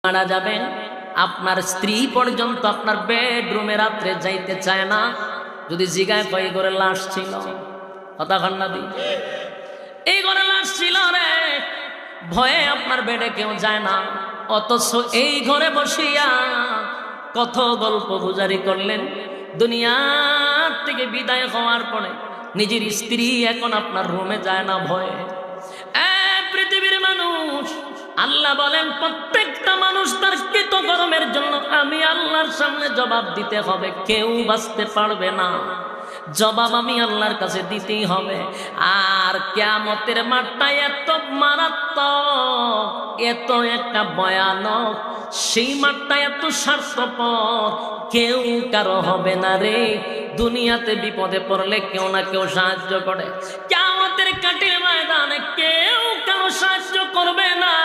মারা যাবেন, আপনার স্ত্রী পর্যন্ত আপনার বেডরুমে রাত্রে যাইতে চায় না। যদি জিগায় কই করে লাশ ছিল, কথা খান্না দি এই ঘরে লাশ ছিল রে, ভয়ে আপনার বেডে কেউ যায় না। অথচ এই ঘরে বসিয়া কত গল্প গুজারি করলেন। দুনিয়ার থেকে বিদায় হওয়ার পরে নিজের স্ত্রী এখন আপনার রুমে যায় না ভয়ে। পৃথিবীর মানুষ, আল্লাহ বলেন প্রত্যেকটা মানুষ তার কৃতকর্মের জন্য আমি আল্লাহর সামনে জবাব দিতে হবে, কেউ বাঁচতে পারবে না। জবাব আমি আল্লাহর কাছে দিতেই হবে। আর কিয়ামতের মাঠটা এত মারাত্মক, এত একটা ভয়ানক, সেই মাঠটা এত স্বার্থপর, কেউ কারো হবে না রে। দুনিয়াতে বিপদে পড়লে কেউ না কেউ সাহায্য করে, কিয়ামতের কাঠির ময়দানে কেউ কারো সাহায্য করবে না।